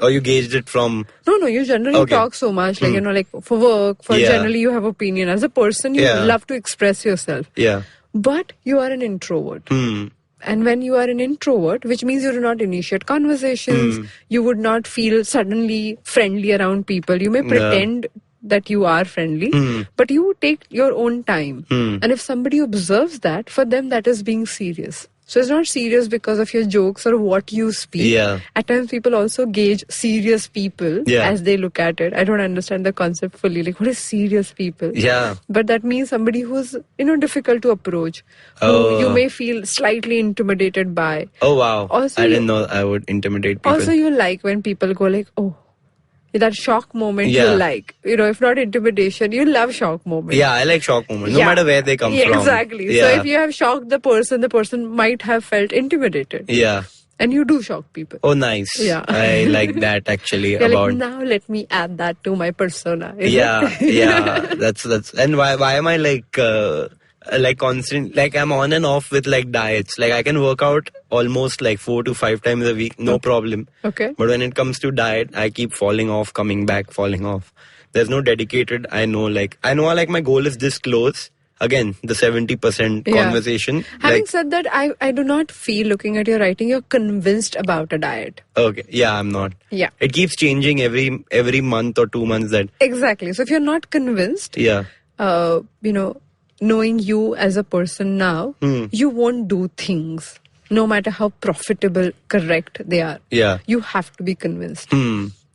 or you gauged it from... No, you generally Okay. talk so much. Like, you know, like for work, Yeah. generally you have opinion. As a person, you Yeah. love to express yourself. Yeah. But you are an introvert. And when you are an introvert, which means you do not initiate conversations, you would not feel suddenly friendly around people. You may pretend that you are friendly, but you take your own time. And if somebody observes that, for them that is being serious. So it's not serious because of your jokes or what you speak. Yeah. At times people also gauge serious people Yeah. as they look at it. I don't understand the concept fully. Like, what is serious people? Yeah. But that means somebody who's, you know, difficult to approach. Who Oh. you may feel slightly intimidated by. Oh, wow. Also, I you- didn't know I would intimidate people. Also, you like when people go like, oh, that shock moment Yeah. you like. You know, if not intimidation, you love shock moments. Yeah, I like shock moments, no Yeah. matter where they come Yeah, from. exactly. Yeah. So if you have shocked the person might have felt intimidated. Yeah. And you do shock people. Oh, nice. Yeah. I like that actually. You're about like, now let me add that to my persona. is yeah, it? yeah. That's and why am I like constant, like I'm on and off with like diets. Like I can work out almost like 4 to 5 times a week, no problem. Okay. But when it comes to diet, I keep falling off, coming back, falling off. There's no dedicated. I know like my goal is this close. Again, the 70% Yeah. conversation. Having like, said that, I do not feel, looking at your writing, you're convinced about a diet. okay, yeah, I'm not. Yeah. It keeps changing every month or 2 months. That Exactly. So if you're not convinced, yeah, you know, knowing you as a person now, you won't do things, no matter how profitable, correct they are. yeah, You have to be convinced.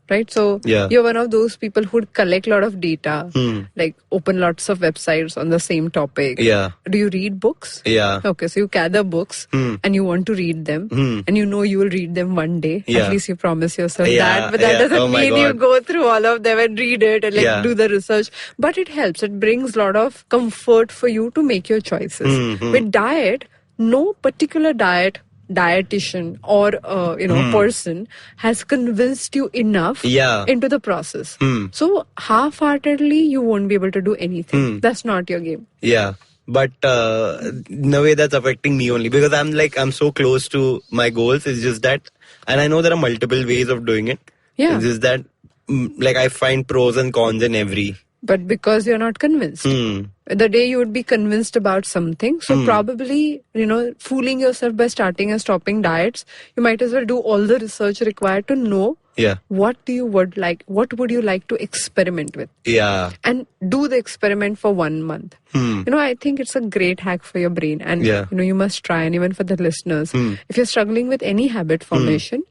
Right? So Yeah. you're one of those people who would collect a lot of data, like open lots of websites on the same topic. yeah, Do you read books? yeah. Okay, so you gather books and you want to read them and you know you will read them one day. Yeah. At least you promise yourself Yeah, that. But that yeah. doesn't Oh my mean you God. go through all of them and read it and like Yeah. do the research. But it helps. It brings a lot of comfort for you to make your choices. With diet, no particular dietitian or person has convinced you enough Yeah. into the process. So half-heartedly you won't be able to do anything. That's not your game. Yeah, but in a way that's affecting me only because I'm so close to my goals. It's just that, and I know there are multiple ways of doing it. Yeah. It's just that, like I find pros and cons in every But because you're not convinced. The day you would be convinced about something, so probably, fooling yourself by starting and stopping diets, you might as well do all the research required to know what would you like to experiment with. Yeah. And do the experiment for 1 month. I think it's a great hack for your brain. And, you must try. And even for the listeners, if you're struggling with any habit formation,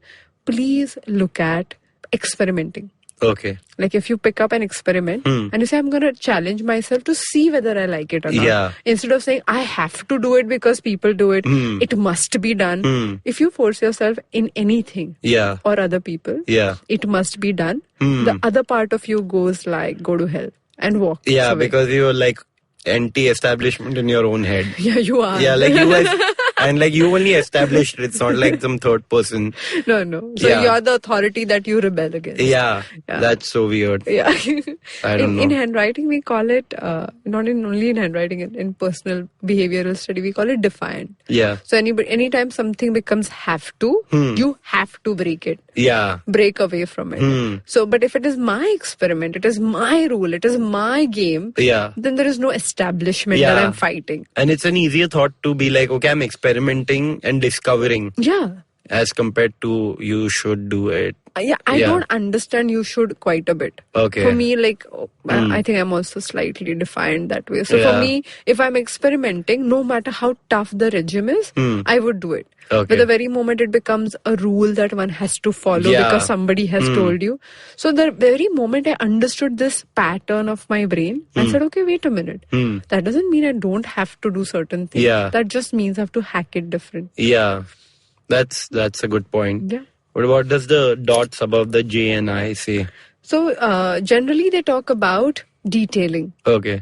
please look at experimenting. Okay. Like if you pick up an experiment and you say, I'm going to challenge myself to see whether I like it or not. Yeah. Instead of saying, I have to do it because people do it. It must be done. If you force yourself in anything or other people, it must be done. The other part of you goes like, go to hell and walk. Yeah, away. because you're like anti-establishment in your own head. Yeah, you are. Yeah, like you guys... And like you only established it. It's not like some third person. No. So you're the authority that you rebel against. Yeah. That's so weird. Yeah. I don't know. In handwriting, we call it, not only in handwriting, in personal behavioral study, we call it defiant. Yeah. So anytime something becomes have to, you have to break it. Yeah. Break away from it. So, but if it is my experiment, it is my rule, it is my game, then there is no establishment that I'm fighting. And it's an easier thought to be like, okay, I'm experimenting and discovering. Yeah. As compared to you should do it. I don't understand you should quite a bit. Okay. For me, I think I'm also slightly defined that way. So for me, if I'm experimenting, no matter how tough the regime is, I would do it. Okay. But the very moment it becomes a rule that one has to follow because somebody has told you. So the very moment I understood this pattern of my brain, I said, okay, wait a minute. That doesn't mean I don't have to do certain things. Yeah. That just means I have to hack it different. Yeah. That's a good point. Yeah. What does the dots above the J and I say? So generally they talk about detailing. Okay.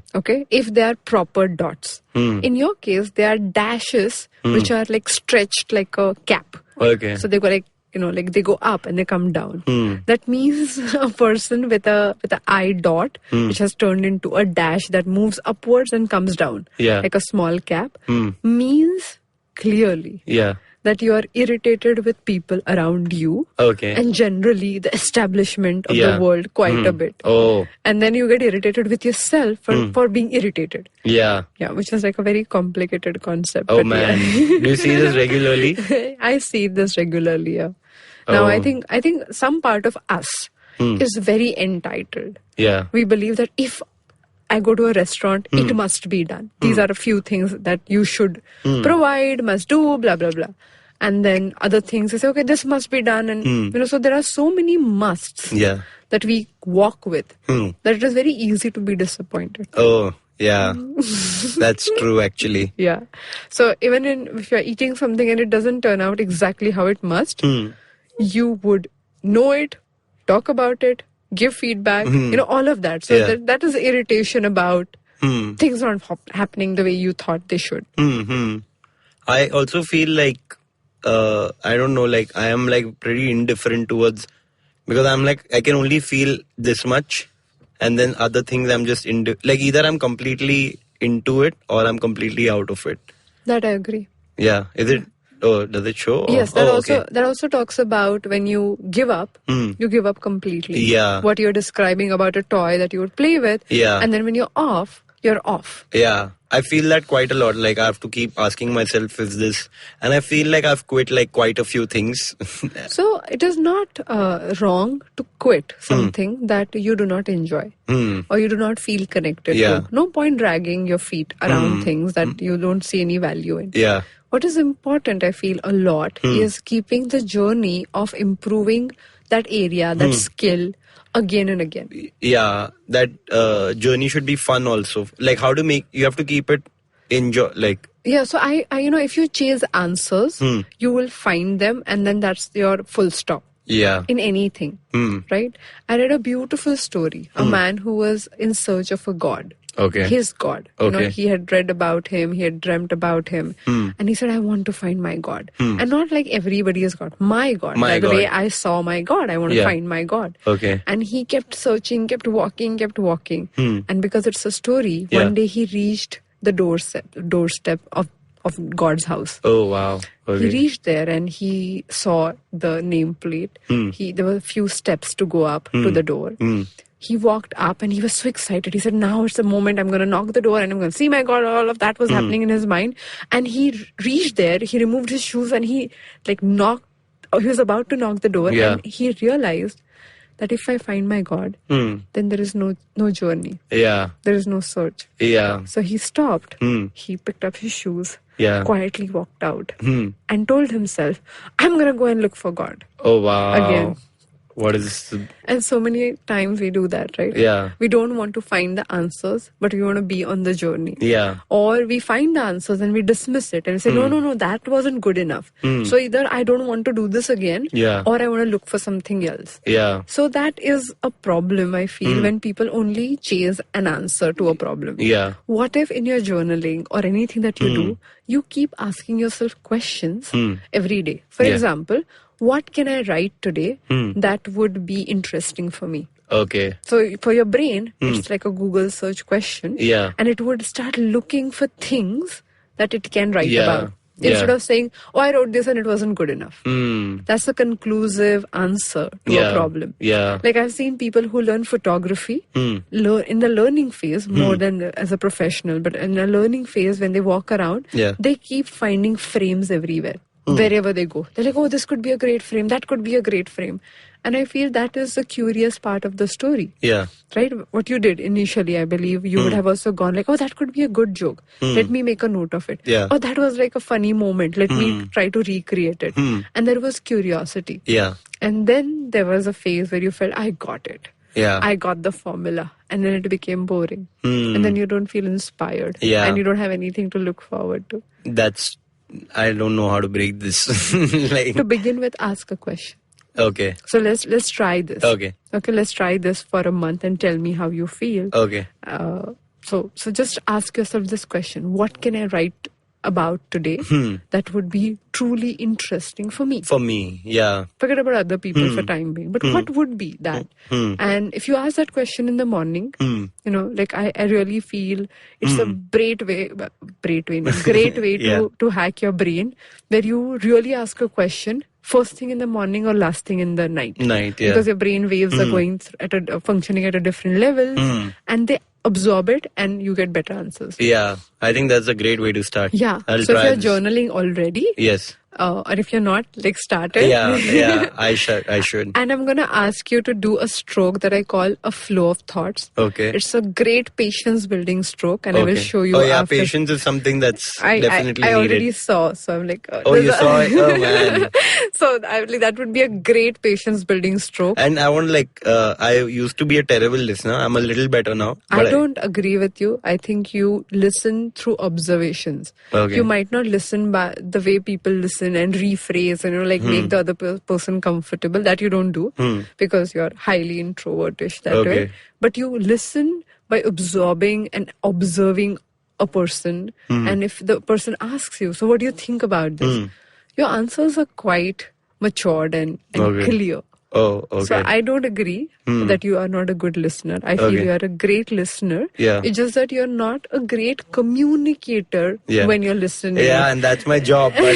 If they are proper dots. In your case, they are dashes which are like stretched like a cap. Okay. So they go like, they go up and they come down. That means a person with a I dot which has turned into a dash that moves upwards and comes down. Yeah. Like a small cap means clearly. Yeah. That you are irritated with people around you. Okay. And generally the establishment of the world quite a bit. Oh. And then you get irritated with yourself for being irritated. Yeah. Yeah, which is like a very complicated concept. Oh man. Do you see this regularly? I see this regularly, yeah. Now I think some part of us is very entitled. Yeah. We believe that if I go to a restaurant, it must be done. These are a few things that you should provide, must do, blah, blah, blah. And then other things, you say, okay, this must be done. And, so there are so many musts that we walk with that it is very easy to be disappointed. Oh, yeah. That's true, actually. Yeah. So even if you're eating something and it doesn't turn out exactly how it must, you would know it, talk about it, give feedback, all of that. So that is irritation about things not happening the way you thought they should. I also feel like, I don't know, like I am like pretty indifferent towards, because I'm like, I can only feel this much and then other things I'm just like either I'm completely into it or I'm completely out of it. That I agree. Yeah. Is it? Oh, does it show? Yes, that also talks about when you give up, you give up completely. Yeah. What you're describing about a toy that you would play with. Yeah. And then when you're off, you're off. Yeah. I feel that quite a lot. Like I have to keep asking myself, is this? And I feel like I've quit like quite a few things. So it is not wrong to quit something that you do not enjoy or you do not feel connected to. No point dragging your feet around things that you don't see any value in. Yeah. What is important, I feel a lot, is keeping the journey of improving that area, that skill again and again. Yeah, that journey should be fun also. Like how to you have to keep it enjoy, like. Yeah, so I if you chase answers, you will find them and then that's your full stop. Yeah. In anything, right? I read a beautiful story, a man who was in search of a god. Okay. His God. Okay. He had read about him, he had dreamt about him. And he said, I want to find my God. And not like everybody's God. My God. My like God. the way I saw my God, I want to find my God. Okay. And he kept searching, kept walking. And because it's a story, one day he reached the doorstep of God's house. Oh, wow. Okay. He reached there and he saw the nameplate. There were a few steps to go up to the door. he walked up and he was so excited. He said, now it's the moment. I'm going to knock the door and I'm going to see my God. All of that was happening in his mind. And he reached there, he removed his shoes and he knocked, he was about to knock the door and he realized that if I find my God, then there is no journey. Yeah. There is no search. Yeah. So he stopped. He picked up his shoes, quietly walked out and told himself, I'm going to go and look for God. Oh, wow. Again. What is... And so many times we do that, right? Yeah. We don't want to find the answers, but we want to be on the journey. Yeah. Or we find the answers and we dismiss it and say, no, that wasn't good enough. So either I don't want to do this again, or I want to look for something else. Yeah. So that is a problem, I feel, when people only chase an answer to a problem. Yeah. What if in your journaling or anything that you do, you keep asking yourself questions every day? For example, what can I write today that would be interesting for me? Okay. So for your brain, it's like a Google search question. Yeah. And it would start looking for things that it can write Yeah. about. Instead of saying, oh, I wrote this and it wasn't good enough. That's a conclusive answer to a problem. Yeah. Like I've seen people who learn photography in the learning phase more than as a professional. But in the learning phase, when they walk around, they keep finding frames everywhere. Wherever they go. They're like, oh, this could be a great frame. That could be a great frame. And I feel that is the curious part of the story. Yeah. Right? What you did initially, I believe, you would have also gone like, oh, that could be a good joke. Let me make a note of it. Yeah. Oh, that was like a funny moment. Let me try to recreate it. And there was curiosity. Yeah. And then there was a phase where you felt, I got it. Yeah. I got the formula. And then it became boring. And then you don't feel inspired. Yeah. And you don't have anything to look forward to. That's... I don't know how to break this. To begin with, ask a question. Okay. So let's try this. Okay. Okay, let's try this for a month and tell me how you feel. Okay. So just ask yourself this question. What can I write about today that would be truly interesting for me? For me, yeah. Forget about other people for time being. But what would be that? And if you ask that question in the morning, you know, like I really feel it's a great way to hack your brain, where you really ask a question first thing in the morning or last thing in the night. Because your brain waves are going functioning at a different level, and they absorb it and you get better answers. Yeah, I think that's a great way to start. Yeah. I'll so try if you're journaling already, yes. Or if you're not, like start it. Yeah, I should. And I'm going to ask you to do a stroke that I call a flow of thoughts. Okay. It's a great patience building stroke, and I will show you. Oh yeah, after. patience is something that's definitely I needed. already saw, so I'm like, oh, you saw it? Oh man. So that would be a great patience building stroke. And I want I used to be a terrible listener. I'm a little better now. I don't agree with you. I think you listen through observations. Okay. You might not listen by the way people listen and rephrase and make the other person comfortable. That you don't do because you're highly introvertish that way. But you listen by absorbing and observing a person. And if the person asks you, so what do you think about this? Your answers are quite matured and clear. Oh, okay. So I don't agree that you are not a good listener. I feel you are a great listener. Yeah. It's just that you're not a great communicator when you're listening. Yeah, and that's my job. But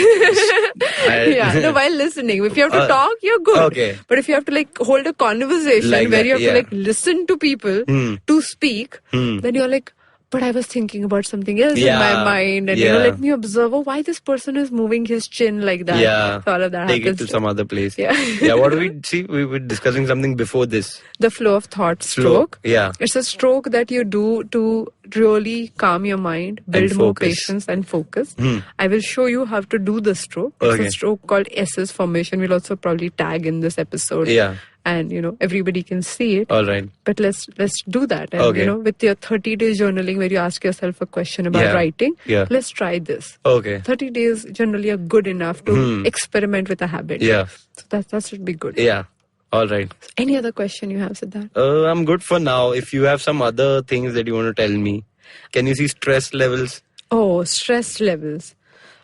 while listening. If you have to talk, you're good. Okay. But if you have to hold a conversation where you have to listen to people to speak, then you're like, but I was thinking about something else in my mind, and let me observe why this person is moving his chin like that. Yeah, so all of that take happens. it to some other place. Yeah. What do we see? We were discussing something before this. The flow of thought stroke. Yeah, it's a stroke that you do to really calm your mind, build more patience and focus. I will show you how to do the stroke. It's a stroke called SS formation. We'll also probably tag in this episode. Yeah. And everybody can see it. All right. But let's do that. And with your 30-day journaling, where you ask yourself a question about writing, let's try this. Okay. 30 days generally are good enough to experiment with a habit. Yeah. So that should be good. Yeah. All right. Any other question you have, Siddharth? I'm good for now. If you have some other things that you want to tell me, can you see stress levels? Oh, stress levels.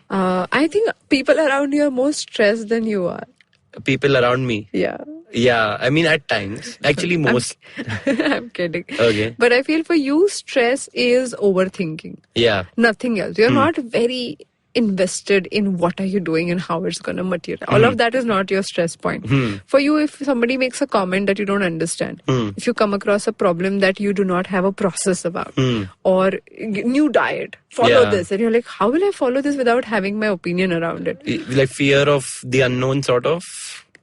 I think people around you are more stressed than you are. People around me? Yeah. Yeah, I mean at times. Actually most. I'm kidding. Okay. But I feel for you, stress is overthinking. Yeah. Nothing else. You're not very invested in what are you doing and how it's going to materialize. All of that is not your stress point. For you, if somebody makes a comment that you don't understand, if you come across a problem that you do not have a process about, or new diet, follow this, and you're like, how will I follow this without having my opinion around it? Like fear of the unknown, sort of.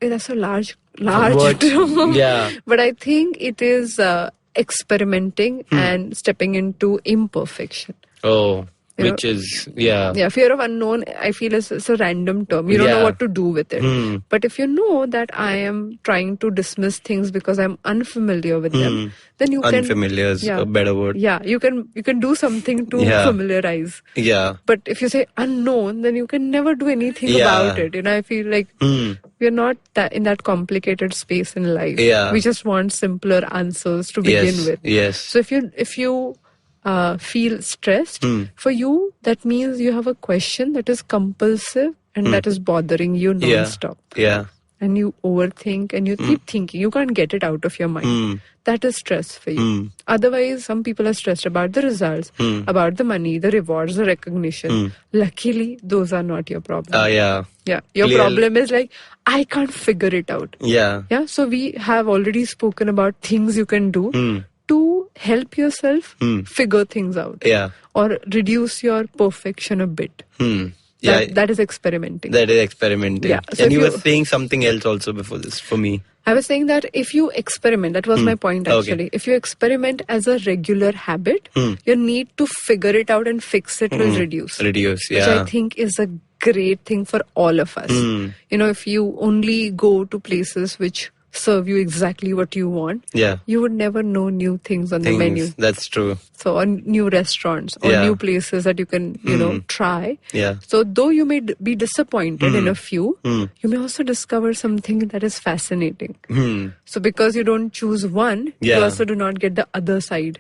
That's a large What? term. Yeah. But I think it is experimenting and stepping into imperfection. Oh, You which is, yeah. Yeah, fear of unknown, I feel is a random term. You don't know Yeah. what to do with it. But if you know that I am trying to dismiss things because I'm unfamiliar with them, then you can... Unfamiliar is a better word. Yeah, you can do something to familiarize. Yeah. But if you say unknown, then you can never do anything about it. You know, I feel like we're not in that complicated space in life. Yeah. We just want simpler answers to begin with. Yes. So if you feel stressed, for you, that means you have a question that is compulsive and that is bothering you non-stop. Yeah. And you overthink and you keep thinking. You can't get it out of your mind. That is stress for you. Otherwise, some people are stressed about the results, about the money, the rewards, the recognition. Luckily, those are not your problem. Yeah. Yeah. Your Clearly. problem is like, I can't figure it out. Yeah. Yeah. So we have already spoken about things you can do to help yourself figure things out. Yeah. Or reduce your perfection a bit. Yeah. That is experimenting. That is experimenting. Yeah. So And if you were you- saying something else also before this for me. I was saying that if you experiment, that was my point actually. If you experiment as a regular habit, your need to figure it out and fix it will reduce. Reduce, Which yeah. I think is a great thing for all of us. You know, if you only go to places which serve you exactly what you want, Yeah. you would never know new things on the menu. That's true. So, or new restaurants or Yeah. new places that you can, you know, try. Yeah. So, though you may be disappointed in a few, you may also discover something that is fascinating. So, because you don't choose one, you Yeah. also do not get the other side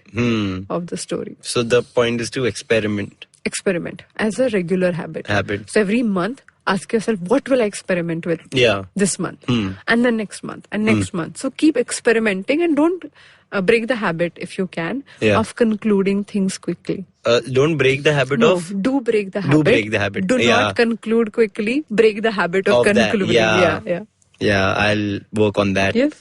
of the story. So the point is to experiment. Experiment as a regular habit. Habit. So, every month, ask yourself, what will I experiment with Yeah. this month? And then next month and next month. So, keep experimenting and don't break the habit if you can of concluding things quickly. Don't break the habit No, of. do break the habit. Do break the habit. Do Yeah. not conclude quickly. Break the habit of Of that, concluding. yeah. Yeah. Yeah, I'll work on that. Yes.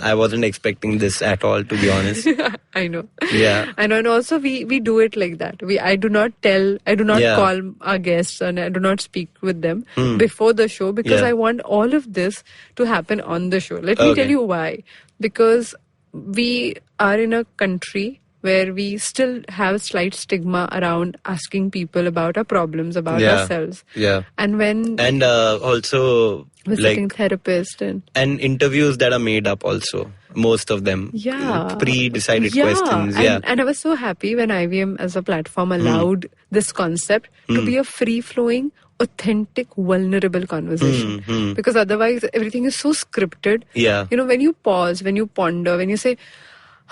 I wasn't expecting this at all, to be honest. I know. Yeah. I know. And also we do it like that. I do not Yeah. call our guests and I do not speak with them before the show because Yeah. I want all of this to happen on the show. Let me tell you why. Because we are in a country where we still have slight stigma around asking people about our problems, about Yeah. ourselves. Yeah. And when And also, visiting like, therapist and interviews that are made up also. Most of them. Yeah. Pre-decided questions. And, and I was so happy when IVM as a platform allowed this concept to be a free-flowing, authentic, vulnerable conversation. Because otherwise everything is so scripted. Yeah. You know, when you pause, when you ponder, when you say,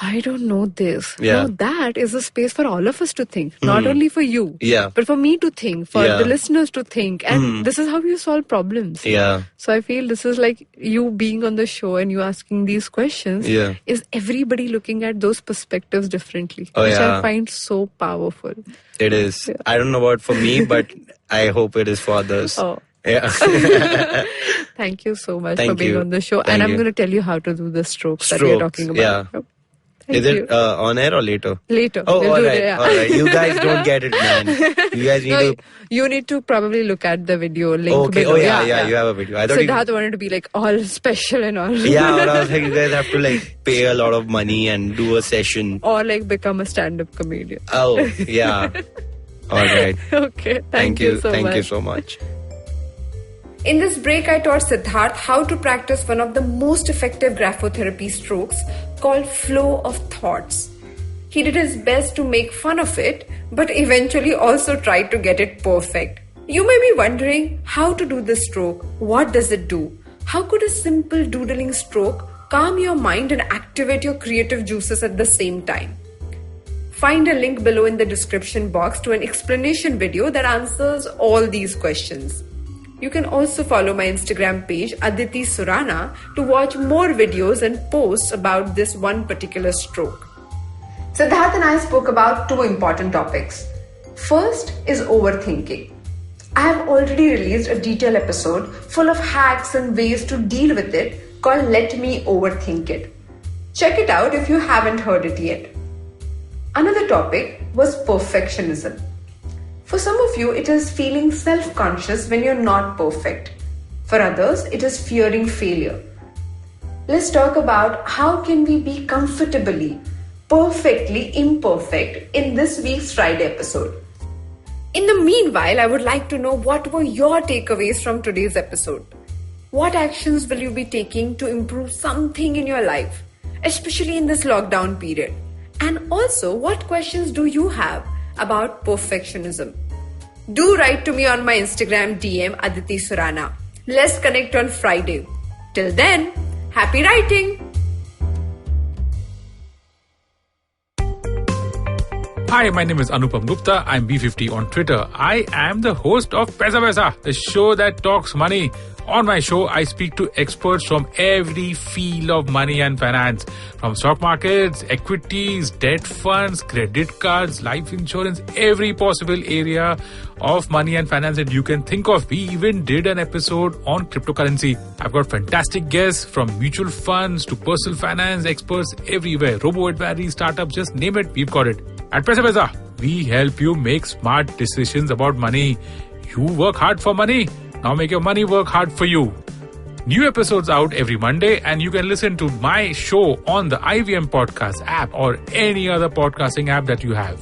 I don't know this. Yeah. No, that is a space for all of us to think. Not only for you. Yeah. But for me to think, for Yeah. the listeners to think. And this is how you solve problems. Yeah. So I feel this is like you being on the show and you asking these questions. Yeah. Is everybody looking at those perspectives differently? Oh, which yeah. I find so powerful. It is. I don't know about for me, but I hope it is for others. Oh. Yeah. Thank you so much Thank for being you. on the show. Thank and I'm you. going to tell you how to do the strokes that we are talking about. yeah. Oh, thank Is you. it on air or later? Later. Oh, We'll all do right. it, yeah. All right. You guys don't get it, man. You guys need No, to. you need to probably look at the video link Okay. below. Oh, yeah. You have a video. I thought Siddharth wanted to be like all special and all. Yeah, or I was like, you guys have to like pay a lot of money and do a session. Or like become a stand-up comedian. Oh, yeah. All right. Okay. Thank you so Thank much. you so much. In this break, I taught Siddharth how to practice one of the most effective graphotherapy strokes called flow of thoughts. He did his best to make fun of it, but eventually also tried to get it perfect. You may be wondering how to do this stroke. What does it do? How could a simple doodling stroke calm your mind and activate your creative juices at the same time? Find a link below in the description box to an explanation video that answers all these questions. You can also follow my Instagram page Aditi Surana to watch more videos and posts about this one particular stroke. Siddharth and I spoke about two important topics. First is overthinking. I have already released a detailed episode full of hacks and ways to deal with it called Let Me Overthink It. Check it out if you haven't heard it yet. Another topic was perfectionism. For some of you, it is feeling self-conscious when you're not perfect. For others, it is fearing failure. Let's talk about how can we be comfortably, perfectly imperfect in this week's Friday episode. In the meanwhile, I would like to know what were your takeaways from today's episode. What actions will you be taking to improve something in your life, especially in this lockdown period? And also, what questions do you have about perfectionism? Do write to me on my Instagram DM Aditi Surana. Let's connect on Friday. Till then, happy writing! Hi, my name is Anupam Gupta. I'm B50 on Twitter. I am the host of Paisa Vaisa, the show that talks money. On my show, I speak to experts from every field of money and finance, from stock markets, equities, debt funds, credit cards, life insurance, every possible area of money and finance that you can think of. We even did an episode on cryptocurrency. I've got fantastic guests from mutual funds to personal finance experts everywhere. Robo-advisory, startups, just name it, we've got it. At Paisa Vaisa, we help you make smart decisions about money. You work hard for money. Now make your money work hard for you. New episodes out every Monday, and you can listen to my show on the IVM Podcast app or any other podcasting app that you have.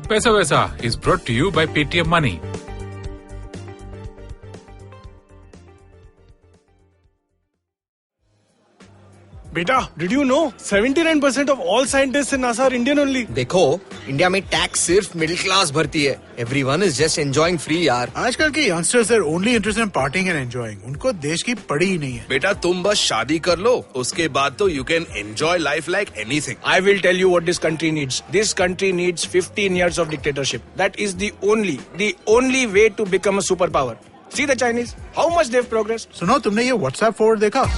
Paisa Vaisa is brought to you by Paytm Money. Beta, did you know 79% of all scientists in NASA are Indian only? देखो, India में tax सिर्फ middle class भरती है. Everyone is just enjoying free यार. आजकल के youngsters are only interested in partying and enjoying. उनको देश की पड़ी ही नहीं है. बेटा तुम बस शादी कर लो, उसके बाद तो you can enjoy life like anything. I will tell you what this country needs. This country needs 15 years of dictatorship. That is the only way to become a superpower. See the Chinese, how much they've progressed. सुनो, तुमने ये WhatsApp forward देखा?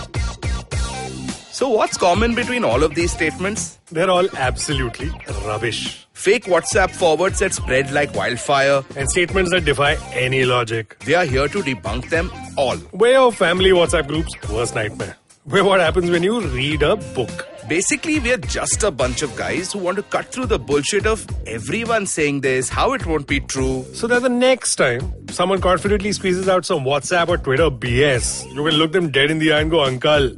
So what's common between all of these statements? They're all absolutely rubbish. Fake WhatsApp forwards that spread like wildfire. And statements that defy any logic. We are here to debunk them all. Way of family WhatsApp groups, worst nightmare. Where what happens when you read a book. Basically, we're just a bunch of guys who want to cut through the bullshit of everyone saying this, how it won't be true. So that the next time someone confidently squeezes out some WhatsApp or Twitter BS, you can look them dead in the eye and go, Uncle,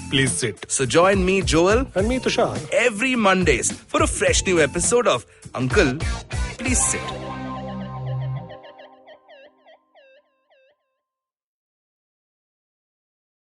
please sit. So join me, Joel. And me, Tushar. Every Mondays for a fresh new episode of Uncle, Please Sit.